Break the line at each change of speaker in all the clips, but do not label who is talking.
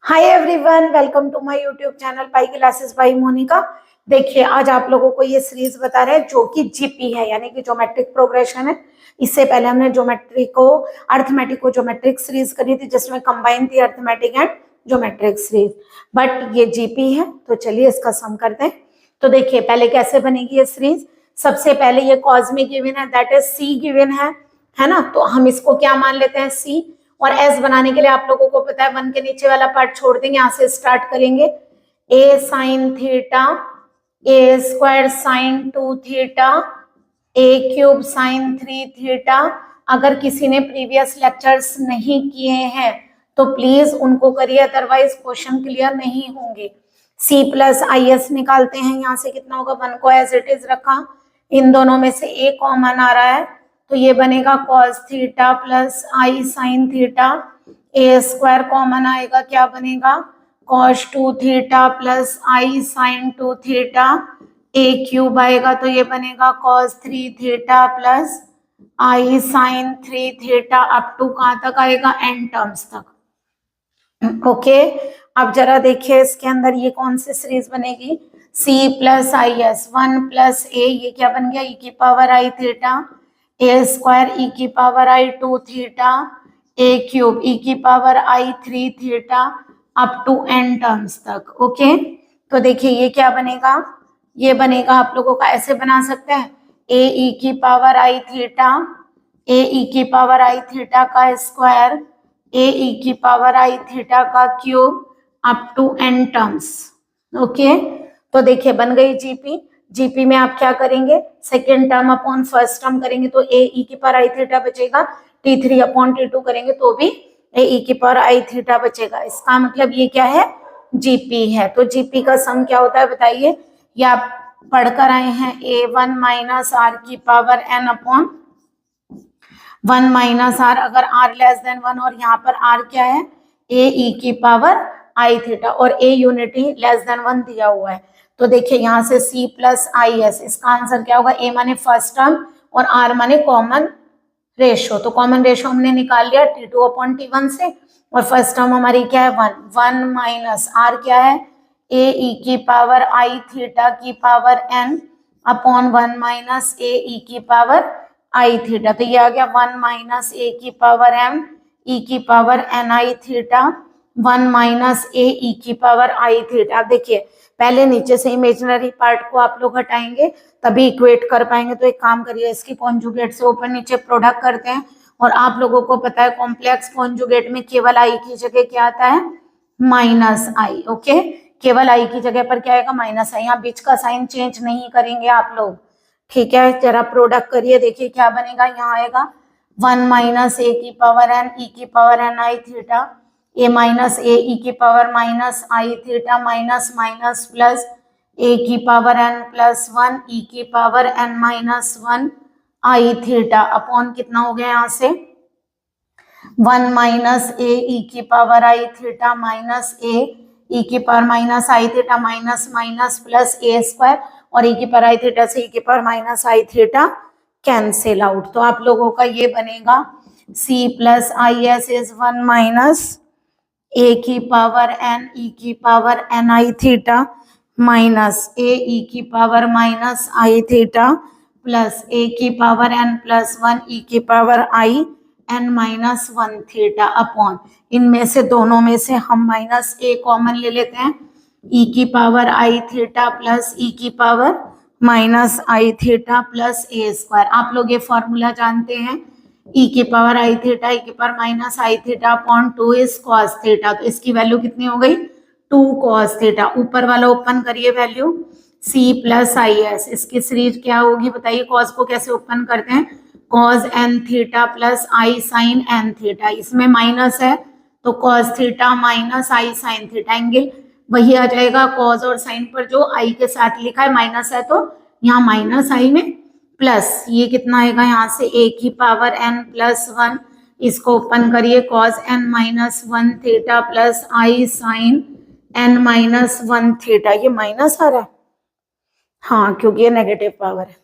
Hi everyone, welcome to my YouTube channel pi classes by Monika. देखिए, आज आप लोगों को ये सीरीज बता रहे हैं जो कि जीपी है, यानी कि ज्योमेट्रिक प्रोग्रेशन है। इससे पहले हमने अर्थमेटिक को ज्योमेट्रिक सीरीज करी थी, जिसमें कंबाइन थी arithmetic and geometric series. But ये जीपी है, तो चलिए इसका सम करते हैं। तो देखिए पहले कैसे बनेगी ये सीरीज। सबसे पहले ये कॉस में गिवन है, दैट इज सी गिवन है ना। तो हम इसको क्या मान लेते हैं, सी। और एस बनाने के लिए आप लोगों को पता है, वन के नीचे वाला पार्ट छोड़ देंगे, यहां से स्टार्ट करेंगे। ए sign theta, a square sine 2 theta, a cube sign 3 theta. अगर किसी ने प्रीवियस लेक्चर्स नहीं किए हैं तो प्लीज उनको करिए, अदरवाइज क्वेश्चन क्लियर नहीं होंगे। सी प्लस आई एस निकालते हैं, यहाँ से कितना होगा, वन को एज इट इज रखा, इन दोनों में से ए कॉमन आ रहा है, तो ये बनेगा cos theta plus i sine theta. A square common आएगा, क्या बनेगा, cos 2 theta plus i sine 2 theta. A cube आएगा तो ये बनेगा cos 3 theta plus i sine 3 theta. Up to कहाँ तक आएगा, एन टर्म्स तक। ओके, अब जरा देखिए इसके अंदर ये कौन सी सीरीज बनेगी। C plus i S, one plus a, ये क्या बन गया, ई की power i theta. A square e की power i 2 theta, a cube e की power i 3 theta, up to n terms तक। ओके, तो देखिए ये क्या बनेगा, ये बनेगा आप लोगों का ऐसे बना सकते हैं, ए ई की power i theta, a e की पावर आई थीटा का स्क्वायर, ए ई की पावर आई थीटा का cube, up to n terms. Okay, तो देखिए बन गई जीपी। जीपी में आप क्या करेंगे, second term upon first term करेंगे तो ए ई की पावर आई थीटा बचेगा, T3 अपॉन T2 करेंगे तो भी ए ई की पावर आई थीटा बचेगा। इसका मतलब ये क्या है, जीपी है। तो जीपी का सम क्या होता है बताइए, ये आप पढ़कर आए हैं, A1 माइनस आर की power n upon 1 minus r, अगर r लेस देन 1 और यहाँ पर r क्या है, ए ई की पावर आई थीटा, और ए यूनिटी लेस देन 1 दिया हुआ है। तो देखिए यहाँ से C प्लस आई एस, इसका आंसर क्या होगा, ए माने फर्स्ट टर्म और आर माने कॉमन रेशो। तो कॉमन रेशो हमने निकाल लिया T2 अपॉन T1 से, और फर्स्ट टर्म हमारी क्या है, 1। 1 माइनस आर क्या है, ए ई की पावर आई थीटा की power n upon 1 minus a e की पावर आई थीटा। तो ये आ गया 1 माइनस ए की पावर m ई की power n i theta, 1 minus a e की पावर आई थीटा। देखिए पहले नीचे से इमेजिनरी पार्ट को आप लोग हटाएंगे तभी इक्वेट कर पाएंगे। तो एक काम करिए, इसकी कॉन्जुगेट से ऊपर नीचे प्रोडक्ट करते हैं। और आप लोगों को पता है कॉम्प्लेक्स कॉन्जुगेट में केवल आई की जगह क्या आता है, माइनस आई। ओके, केवल आई की जगह पर क्या आएगा, माइनस आई। यहाँ बीच का साइन चेंज नहीं करेंगे आप लोग, ठीक है। जरा प्रोडक्ट करिए, देखिए क्या बनेगा, यहाँ आएगा 1 माइनस ए की पावर एन ई की power n i theta, A minus a e की power minus i theta, minus minus plus a की पावर एन प्लस 1 ई की पावर एन माइनस 1 आई थीटा, अपॉन कितना हो गया यहाँ से 1 माइनस ए ई की power i theta minus a e की power minus i theta, minus minus plus a square, और ई की पावर आई थीटा से ई की power minus i theta cancel out. तो आप लोगों का ये बनेगा C plus i S is 1 minus a की पावर एन ई की power n i theta minus a e की power minus i theta plus a की पावर एन प्लस 1 ई की power i n minus 1 theta, upon इनमें से दोनों में से हम माइनस ए कॉमन ले लेते हैं, ई की power i theta plus e की power minus i theta plus a square. आप लोग ये फॉर्मूला जानते हैं, ई की पावर आई थीटा ई की power minus i theta upon 2 is cos theta. तो इसकी वैल्यू कितनी हो गई, 2 कॉस थीटा। ऊपर वाला ओपन करिए value, c plus i s, इसकी सीरीज क्या होगी बताइए। कॉस को कैसे ओपन करते हैं, cos n theta plus i sine n theta, इसमें माइनस है तो cos theta minus i sine theta, angle वही आ जाएगा। कॉस और साइन पर जो आई के साथ लिखा है माइनस है, तो यहाँ माइनस आई में प्लस ये कितना आएगा, यहाँ से ए की पावर एन प्लस 1, इसको ओपन करिए, cos n minus 1 theta plus i sine n minus 1 theta. ये माइनस आ रहा है, हाँ क्योंकि ये नेगेटिव पावर है,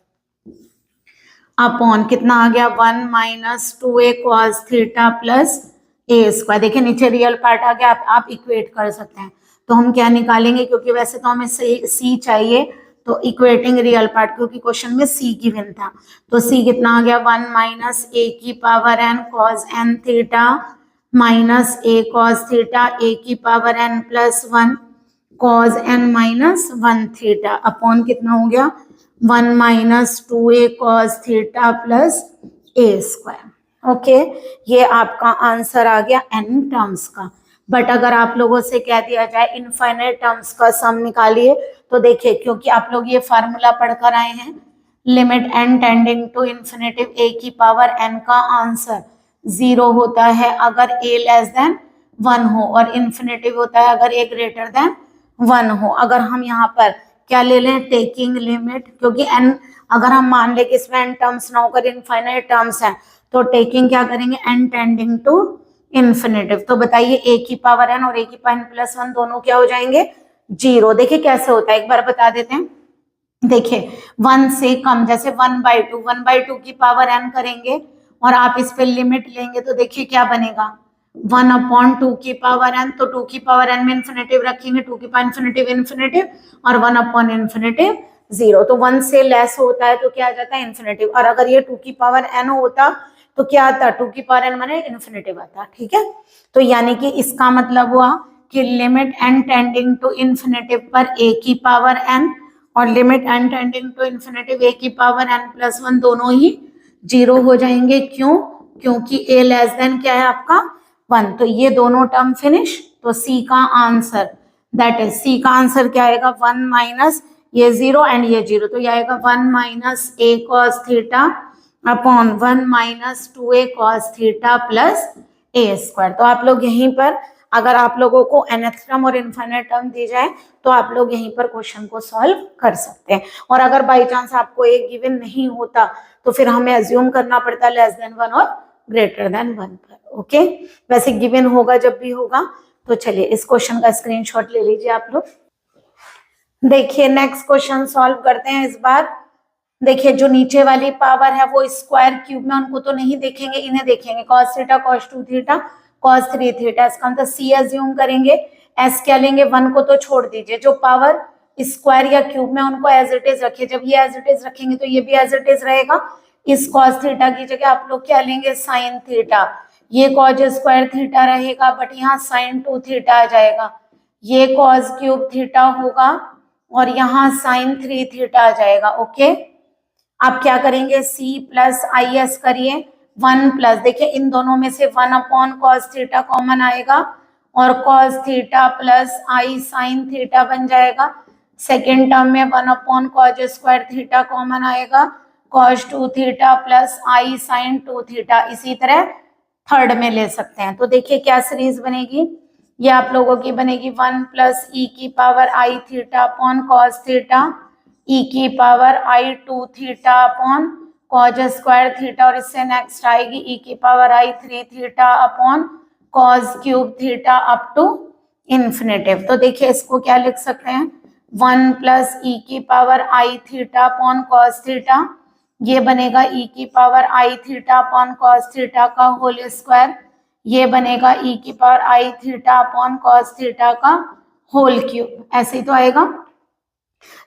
अपॉन कितना आ गया 1 minus 2a cos theta plus a square. देखिए नीचे रियल पार्ट आ गया, आप इक्वेट कर सकते हैं। तो हम क्या निकालेंगे, क्योंकि वैसे तो हमें सी चाहिए, तो इक्वेटिंग रियल पार्ट, क्योंकि क्वेश्चन में सी गिवन था। तो सी कितना आ गया, 1 माइनस ए की power n cos n theta minus a cos theta a की power n plus 1 cos n minus 1 theta upon कितना हो गया 1 minus 2a cos theta plus a square. Okay, ये आपका आंसर आ गया n टर्म्स का। बट अगर आप लोगों से कह दिया जाए इनफाइनाइट टर्म्स का सम निकालिए, तो देखिए क्योंकि आप लोग ये फार्मूला पढ़कर आए हैं, limit n tending to infinitive a की पावर n का आंसर 0 होता है अगर a लेस देन 1 हो, और इन्फिनेटिव होता है अगर a ग्रेटर देन 1 हो। अगर हम यहाँ पर क्या ले लें, टेकिंग लिमिट, क्योंकि n अगर हम मान ले कि इसमें n टर्म्स ना होकर इनफाइनाइट टर्म्स हैं, तो टेकिंग क्या करेंगे, n टेंडिंग टू इन्फिनेटिव। तो बताइए a की पावर n और a की पावर n प्लस 1 दोनों क्या हो जाएंगे, 0। देखिए कैसे होता है, एक बार बता देते हैं। देखिए 1 से कम, जैसे 1/2 की पावर n करेंगे और आप इस पे लिमिट लेंगे, तो देखिए क्या बनेगा, 1/2 की पावर n। तो 2 की पावर n में इन्फिनेटिव रखेंगे, 2 की पावर इन्फिनेटिव इन्फिनेटिव, और 1/इन्फिनेटिव 0। तो 1 से लेस होता है तो क्या आ जाता है, इन्फिनेटिव। और अगर ये 2 की पावर n होता तो क्या आता, 2 की पावर n माने इन्फिनेटिव आता। ठीक है, तो यानी कि इसका मतलब हुआ कि limit n tending to infinitive पर a की पावर n और limit n tending to infinitive a की पावर n प्लस 1 दोनों ही 0 हो जाएंगे। क्यों, क्योंकि a लेस देन क्या है आपका 1। तो ये दोनों टर्म फिनिश। तो C का आंसर, दैट इज C का आंसर क्या आएगा, 1 माइनस ये 0 एंड ये 0, तो ये आएगा 1 minus a cos theta upon 1 minus 2a cos theta plus a square. तो आप लोग यहीं पर, अगर आप लोगों को nth टर्म और इनफाइनाइट टर्म दी जाए, तो आप लोग यहीं पर क्वेश्चन को सॉल्व कर सकते हैं। और अगर बाई चांस आपको एक गिवन नहीं होता, तो फिर हमें अज्यूम करना पड़ता है लेस देन 1 और ग्रेटर देन 1 पर। ओके, वैसे गिवन होगा जब भी होगा। तो चलिए इस क्वेश्चन का स्क्रीनशॉट ले लीजिए आप लोग। देखिए नेक्स्ट क्वेश्चन सॉल्व करते हैं इस बार। देखिए जो नीचे वाली पावर है वो स्क्वायर क्यूब में, उनको तो नहीं देखेंगे, इन्हें देखेंगे, cos theta cos 2 theta cos 3 theta. इसका मतलब सी अज्यूम करेंगे, एस क्या लेंगे, 1 को तो छोड़ दीजिए, जो पावर स्क्वायर या क्यूब में उनको एज इट इज रखिए। जब ये एज इट इज रखेंगे तो ये भी एज इट इज रहेगा। इस cos थीटा की जगह आप लोग क्या लेंगे, sin थीटा। ये cos स्क्वायर थीटा रहेगा, बट यहाँ sin 2 थीटा आ जाएगा। ये cos क्यूब थीटा होगा और यहाँ sin 3 थीटा आ जाएगा। ओके, आप क्या करेंगे, c प्लस आई एस करिए, 1 प्लस, देखिए इन दोनों में से 1 अपॉन कॉस थीटा कॉमन आएगा और cos theta plus i sine theta बन जाएगा। सेकेंड टर्म में 1 upon cos square theta common आएगा, cos 2 theta plus i sine 2 theta. इसी तरह थर्ड में ले सकते हैं। तो देखिए क्या सीरीज बनेगी, ये आप लोगों की बनेगी 1 प्लस ई की power i theta upon cos theta e की power i 2 theta upon cos square theta, और इससे नेक्स्ट आएगी ई की power i 3 theta upon cos cube theta up to infinitive. तो देखिए इसको क्या लिख सकते हैं, 1 प्लस ई की power i theta upon cos theta, ये बनेगा ई की power i theta upon cos theta का होल स्क्वायर, ये बनेगा ई की power i theta upon cos theta का होल क्यूब। ऐसे ही तो आएगा।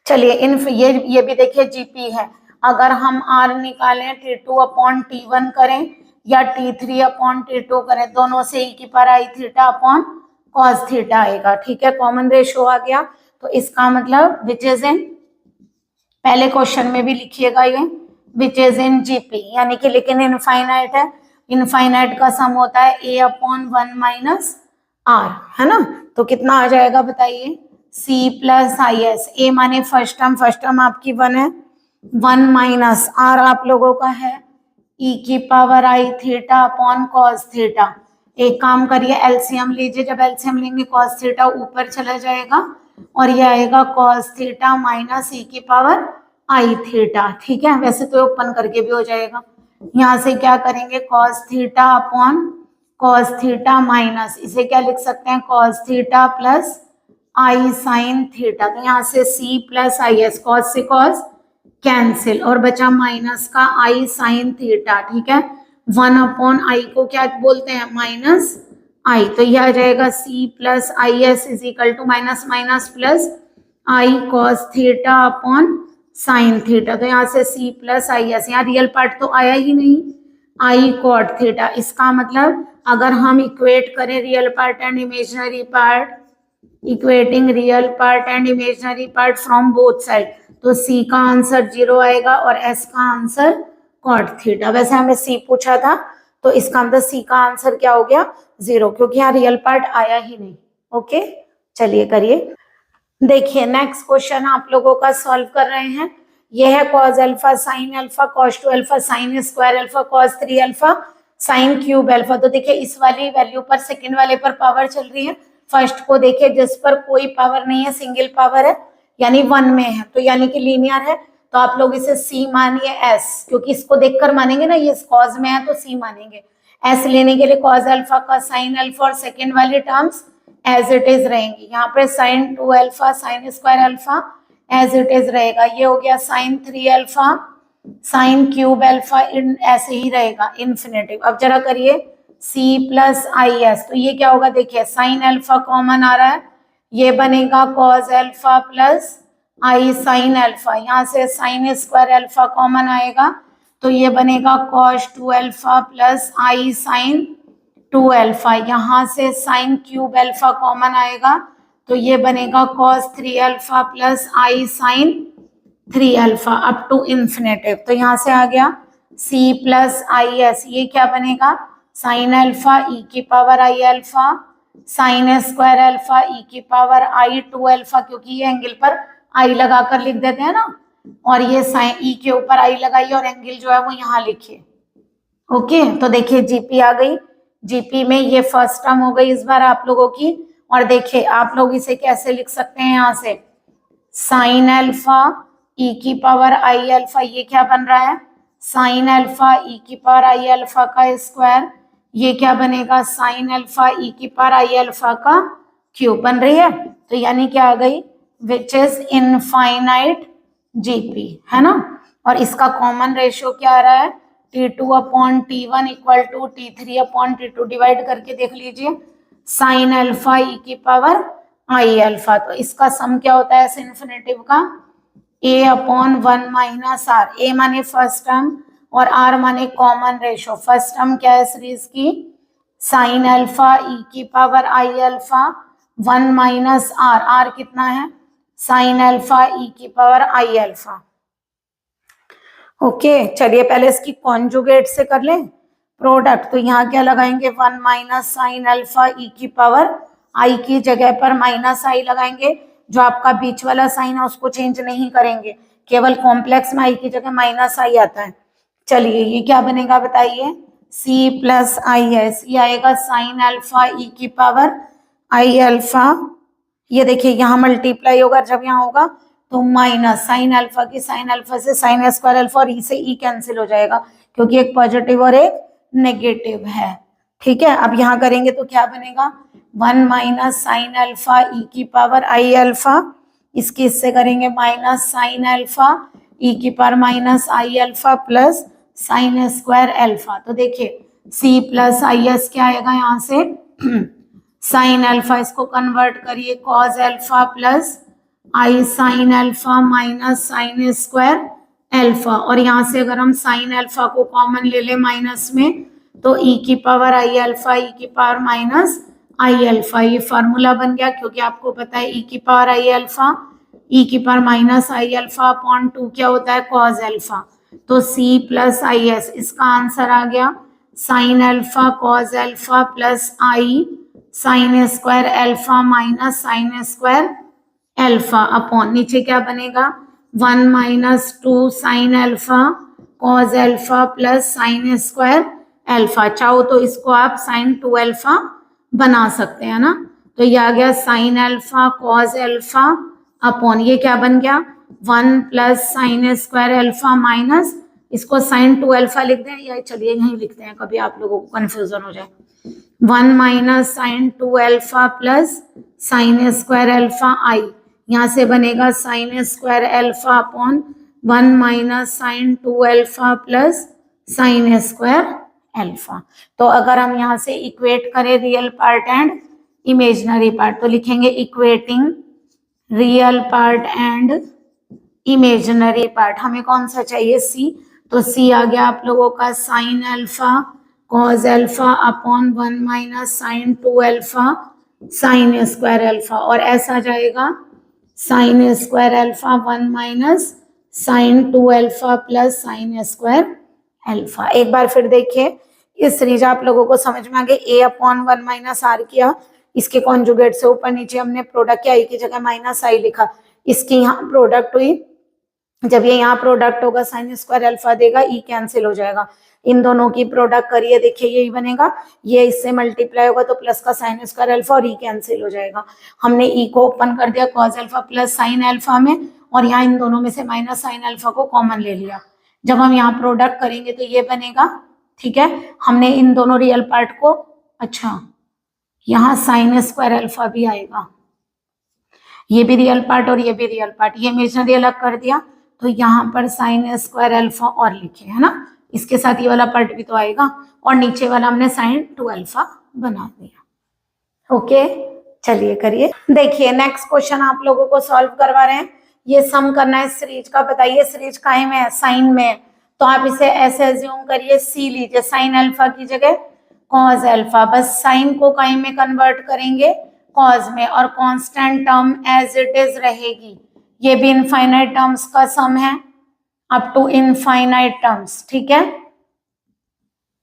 चलिए ये भी देखिए जीपी है। अगर हम आर निकालें T2 अपॉन T1 करें या T3 अपॉन T2 करें, दोनों से ई की power i theta upon cos theta आएगा। ठीक है, कॉमन रेशो आ गया। तो इसका मतलब विच इज इन, पहले क्वेश्चन में भी लिखिएगा ये, विच इज इन जीपी, यानी कि लेकिन इनफाइनाइट है। इनफाइनाइट का सम होता है a अपॉन 1 माइनस आर, है ना। तो कितना आ जाएगा बताइए, c प्लस आई एस, ए माने फर्स्ट टर्म आपकी 1 है, 1 माइनस आर आप लोगों का है e की power i theta upon cos theta. एक काम करिए एलसीएम लीजिए, जब एलसीएम लेंगे कॉस थीटा ऊपर चला जाएगा और ये आएगा कॉस थीटा माइनस e की पावर आई थीटा। ठीक है, वैसे तो ओपन करके भी हो जाएगा। यहाँ से क्या करेंगे, cos theta upon cos theta minus, इसे क्या लिख सकते हैं, cos theta plus i sine theta. तो यहाँ से c plus i S, cos से कॉस कैंसिल और बचा माइनस का आई साइन थीटा। ठीक है, 1 अपॉन आई को क्या बोलते हैं, माइनस आई, तो यह आ जाएगा c plus i S is equal to minus minus plus i cos theta upon sine theta. तो यहाँ से सी प्लस आई एस, यहाँ रियल पार्ट तो आया ही नहीं, आई कॉट थीटा। इसका मतलब अगर हम इक्वेट करें real part and imaginary part, equating real part and imaginary part from both side, तो सी का आंसर 0 आएगा और एस का आंसर कॉट थीटा। वैसे हमें सी पूछा था तो इसका मतलब सी का आंसर क्या हो गया 0, क्योंकि यहाँ रियल पार्ट आया ही नहीं। ओके, चलिए करिए। देखिए नेक्स्ट क्वेश्चन आप लोगों का सॉल्व कर रहे हैं। यह है cos alpha sign alpha cos 2 alpha sine square alpha cos 3 alpha sine cube alpha. तो देखिए इस वाली वैल्यू पर सेकंड वाले पर पावर चल रही है, फर्स्ट को देखिए जिस पर कोई पावर नहीं है, सिंगल पावर है यानी 1 में है, तो यानी कि लीनियर है, तो आप लोग इसे सी मानिए एस, क्योंकि इसको देखकर मानेंगे ना, ये कॉस में है तो सी मानेंगे। एस लेने के लिए कॉस अल्फा का साइन अल्फा और सेकेंड वाली टर्म्स एज इट इज रहेंगी। यहाँ पे sine 2 alpha sine square alpha as it is रहेगा। ये हो गया sine 3 alpha sine cube alpha, इन ऐसे ही रहेगा इन्फिनेटिव। अब जरा करिए सी प्लस आई एस, तो ये क्या होगा, देखिए साइन अल्फा कॉमन आ रहा है, ये बनेगा cos alpha plus i sine alpha. यहाँ से साइन स्क्वायर अल्फा कॉमन आएगा तो ये बनेगा cos 2 alpha plus i sine 2 alpha. यहाँ से साइन क्यूब अल्फा कॉमन आएगा तो ये बनेगा cos 3 alpha plus i sine 3 alpha up to infinitive. तो यहाँ से आ गया सी प्लस आई एस, ये क्या बनेगा साइन अल्फा ई की power i alpha sine square alpha e की पावर आई 2 अल्फा, क्योंकि ये एंगल पर आई लगाकर लिख देते हैं ना, और ये साइन ई के ऊपर आई लगाइए और एंगल जो है वो यहाँ लिखिए। ओके, तो देखिए जीपी आ गई, जीपी में ये फर्स्ट टर्म हो गई इस बार आप लोगों की। और देखिए आप लोग इसे कैसे लिख सकते हैं, यहाँ से साइन अल्फा ई की पावर आई अल्फा, ये क्या बन रहा है साइन अल्फा ई की पावर आई अल्फा का स्क्वायर, ये क्या बनेगा साइन अल्फा ई की पावर आई अल्फा का क्यूब बन रही है। तो यानी क्या आ गई विच इज इनफाइनाइट जीपी, है ना। और इसका कॉमन रेशियो क्या आ रहा है T2 upon T1 equal to T3 upon T2। Divide करके देख लीजिए साइन अल्फा ई की पावर आई अल्फा, तो इसका सम क्या होता है ऐसे इन्फिनेटिव का a upon 1 minus r. A माने फर्स्ट टर्म और आर माने कॉमन रेशियो। फर्स्ट टर्म क्या है सीरीज की साइन अल्फा ई की power i alpha 1 minus r, r कितना है साइन अल्फा ई की पावर आई अल्फा। ओके, चलिए पहले इसकी कॉन्जुगेट से कर लें प्रोडक्ट। तो यहाँ क्या लगाएंगे 1 माइनस साइन अल्फा ई की पावर आई की जगह पर माइनस आई लगाएंगे, जो आपका बीच वाला साइन है उसको चेंज नहीं करेंगे, केवल कॉम्प्लेक्स में आई की जगह माइनस आई आता है। चलिए ये क्या बनेगा बताइए सी प्लस आई एस, ये आएगा साइन अल्फा ई की पावर आई अल्फा। ये देखिए यहाँ मल्टीप्लाई होगा, जब यहाँ होगा तो माइनस साइन अल्फा की साइन अल्फा से साइन स्क्वायर अल्फा और ई से ई कैंसिल हो जाएगा, क्योंकि एक पॉजिटिव और एक नेगेटिव है। ठीक है, अब यहाँ करेंगे तो क्या बनेगा 1 माइनस साइन अल्फा ई की पावर आई अल्फा, इसकी इससे करेंगे माइनस साइन अल्फा ई की power minus i alpha plus sine square alpha. तो देखिए सी प्लस आई एस क्या आएगा यहाँ से साइन अल्फा, इसको कन्वर्ट करिए cos alpha plus i sine alpha minus sine square alpha. और यहाँ से अगर हम साइन अल्फा को कॉमन ले ले माइनस में तो ई की पावर आई अल्फा ई की पावर माइनस आई अल्फा, ये फार्मूला बन गया, क्योंकि आपको पता है ई की पावर आई अल्फा ई की power minus i alpha upon 2 क्या होता है कॉस अल्फा। तो सी प्लस आई एस, इसका आंसर आ गया sine alpha cos alpha plus i sine square alpha minus sine square alpha upon नीचे क्या बनेगा 1 minus 2 sine alpha cos alpha plus sine square alpha. चाहो तो इसको आप साइन 2 अल्फा बना सकते हैं ना। तो ये आ गया sine alpha cos alpha upon ये क्या बन गया 1 plus sine square alpha minus, इसको साइन 2 अल्फा लिख दें या चलिए यहीं लिखते हैं, कभी आप लोगों को कंफ्यूजन हो जाए। 1 minus sine 2 alpha plus sine square alpha i, यहाँ से बनेगा sine square alpha upon 1 minus sine 2 alpha plus sine square alpha. तो अगर हम यहाँ से इक्वेट करें real part and imaginary part तो लिखेंगे equating real part and imaginary part. हमें कौन सा चाहिए? सी। तो सी आ गया आप लोगों का sine alpha cos alpha upon 1 minus sine 2 alpha sine square alpha, और ऐसा जाएगा sine square alpha 1 minus sine 2 alpha plus sine square alpha. एक बार फिर देखिए इस सीरीज आप लोगों को समझ में आ गई। ए अपॉन 1 माइनस आर किया, इसके कॉन्जुगेट से ऊपर नीचे हमने प्रोडक्ट किया, आई की जगह माइनस आई लिखा, इसकी यहाँ प्रोडक्ट हुई। जब ये यहाँ प्रोडक्ट होगा साइन स्क्वायर अल्फा देगा, ई कैंसिल हो जाएगा, इन दोनों की प्रोडक्ट करिए, देखिए यही बनेगा, ये इससे मल्टीप्लाई होगा तो प्लस का साइन स्क्वायर अल्फा और ई कैंसिल हो जाएगा। हमने ई को ओपन कर दिया cos alpha plus sine alpha में, और यहाँ इन दोनों में से माइनस साइन अल्फा को कॉमन ले लिया। जब हम यहाँ प्रोडक्ट करेंगे तो ये बनेगा, ठीक है। हमने इन दोनों रियल पार्ट को, अच्छा यहाँ साइन स्क्वायर अल्फा भी आएगा, ये भी रियल पार्ट और ये भी रियल पार्ट, ये इमेजिनरी अलग कर दिया तो यहाँ पर साइन स्क्वायर अल्फा और लिखे, है ना, इसके साथ ये वाला पार्ट भी तो आएगा, और नीचे वाला हमने साइन 2 अल्फा बना दिया। ओके, चलिए करिए। देखिए नेक्स्ट क्वेश्चन आप लोगों को सॉल्व करवा रहे हैं, ये सम करना है सीरीज का। बताइए सीरीज काहे में है? साइन में। तो आप इसे ऐसे एज्यूम करिए, सी लीजिए, साइन अल्फा की जगह कॉस अल्फा, बस साइन को काहे में कन्वर्ट करेंगे? कॉस में, और constant term as it is रहेगी। ये भी इनफाइनाइट टर्म्स का सम है, अप टू इनफाइनाइट टर्म्स, ठीक है।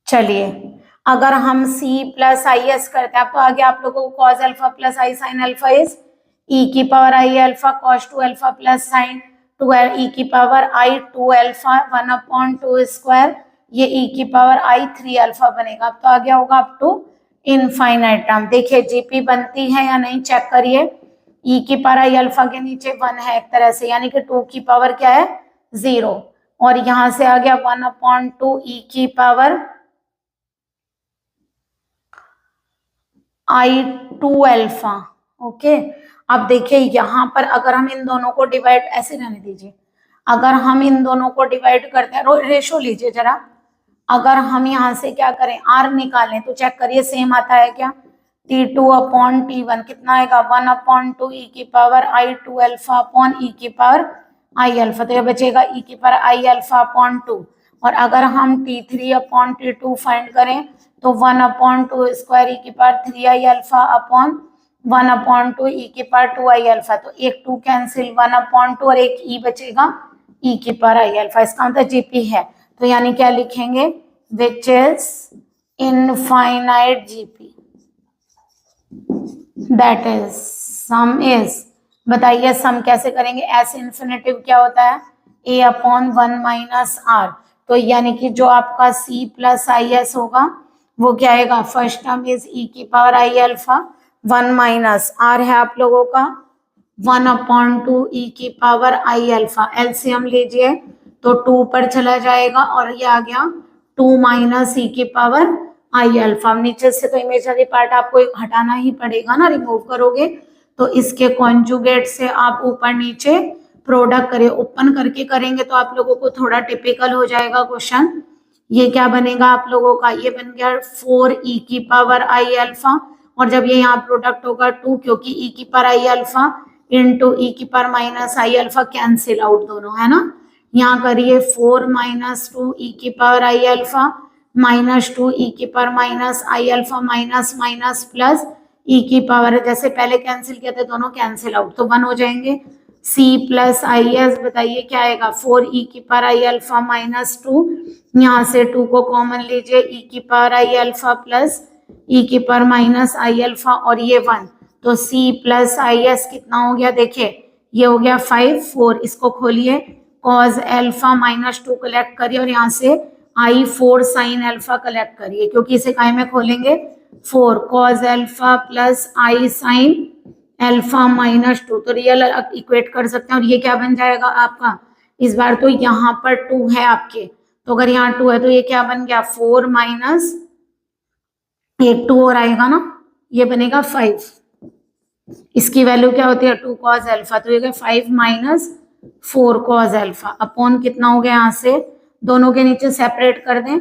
चलिए अगर हम c प्लस आई एस करते हैं तो आगे आप लोगों को cos alpha plus i sine alpha is e की power i alpha cos 2 alpha plus sign 2 e की power i 2 alpha 1 upon 2 square, ये e की पावर आई 3 अल्फा बनेगा। अब तो आ गया होगा अप टू इनफाइनाइट टर्म। देखिए जीपी बनती है या नहीं चेक करिए। e की पावर आई अल्फा के नीचे 1 है एक तरह से, यानी कि 2 की पावर क्या है? 0, और यहां से आ गया 1 अपॉन 2 e की पावर आई 2 अल्फा। ओके, अब देखिए यहाँ पर अगर हम इन दोनों को डिवाइड, ऐसे रहने दीजिए, अगर हम इन दोनों को डिवाइड करते हैं, रेशो लीजिए जरा, अगर हम यहाँ से क्या करें r निकालें तो चेक करिए सेम आता है क्या? t2 अपॉन t1 कितना आएगा? 1 अपॉन 2 e की power i 2 alpha upon e की पावर आई अल्फा, तो ये बचेगा e की पावर आई अल्फा अपॉन 2। और अगर हम t3 अपॉन t2 फाइंड करें तो 1 अपॉन 2 स्क्वायर e की पावर 3 आई अल्फा अपॉन 1 अपॉन 2 e की पावर 2 आई अल्फा, तो एक 2 कैंसिल, 1 अपॉन 2 और एक e बचेगा e की पावर आई अल्फा, इसका मतलब जीपी है। तो यानी क्या लिखेंगे? Which is infinite GP, that is some is. बताइए सम कैसे करेंगे? एस इन्फिनेटिव क्या होता है? a अपॉन 1 माइनस आर, तो यानी कि जो आपका c प्लस आई एस होगा वो क्या आएगा? फर्स्ट टर्म इज e की power i alpha 1 minus r है आप लोगों का 1 अपॉन 2 e की पावर आई अल्फा। एलसीएम लीजिए तो 2 पर चला जाएगा और ये आ गया 2 माइनस e की पावर आई अल्फा। नीचे से तो इमेजिनरी पार्ट आपको हटाना ही पड़ेगा ना, रिमूव करोगे तो इसके कॉन्जुगेट से आप ऊपर नीचे प्रोडक्ट करें, ओपन करके करेंगे तो आप लोगों को थोड़ा टिपिकल हो जाएगा क्वेश्चन। ये क्या बनेगा आप लोगों का? ये बन गया 4e की पावर आई अल्फा, और जब ये यहाँ प्रोडक्ट होगा 2, क्योंकि e की power i alpha into e की power minus i alpha cancel out दोनों, है ना। यहाँ करिए 4 माइनस 2 e की power i alpha minus 2 e की power minus i alpha minus minus plus e की पावर, जैसे पहले कैंसिल किया था दोनों कैंसिल आउट तो 1 हो जाएंगे। c प्लस आई एस, बताइए क्या आएगा? 4e की पावर आई अल्फा माइनस 2, यहाँ से 2 को कॉमन लीजिए, e की power i alpha plus e की पावर माइनस आई अल्फा और ये 1, तो c प्लस आई एस कितना हो गया? देखिए ये हो गया 5 4, इसको खोलिए कॉज अल्फा माइनस 2 कलेक्ट करिए और यहाँ से आई 4 साइन अल्फा कलेक्ट करिए, क्योंकि इसे काय में खोलेंगे 4 cause alpha plus i sine alpha minus 2, तो रियल इक्वेट कर सकते हैं और ये क्या बन जाएगा आपका? इस बार तो यहाँ पर 2 है आपके, तो अगर यहाँ 2 है तो ये क्या बन गया? 4 माइनस एक 2 और आएगा ना, ये बनेगा 5। इसकी वैल्यू क्या होती है? 2 कॉज अल्फा, तो ये 5 माइनस 4 कॉज अल्फा अपॉन कितना हो गया? यहाँ से दोनों के नीचे सेपरेट कर दें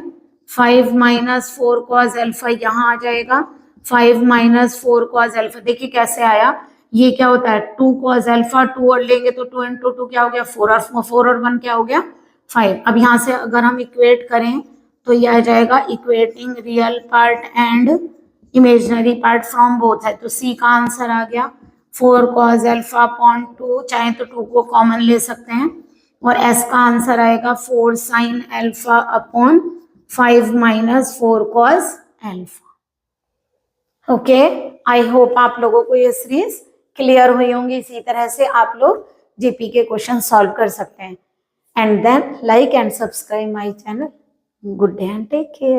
5 माइनस 4 कॉस अल्फा यहाँ आ जाएगा, 5 माइनस 4 कॉस अल्फा। देखिए कैसे आया, ये क्या होता है 2 कॉस अल्फा, 2 और लेंगे तो 2 इंटू 2 क्या हो गया 4, और 4 और 1 क्या हो गया 5। अब यहाँ से अगर हम इक्वेट करें तो ये आ जाएगा equating real part and imaginary part from both है, तो सी का आंसर आ गया 4 कॉस अल्फा अपॉन 2, चाहे तो 2 को कॉमन ले सकते हैं, और एस का आंसर आएगा 4 sine alpha upon 5 minus 4 cos alpha. Okay, I hope आप लोगों को ये सीरीज क्लियर हुई होंगी। इसी तरह से आप लोग जीपी के क्वेश्चन सॉल्व कर सकते हैं। And then like and subscribe my channel. Good day and take care.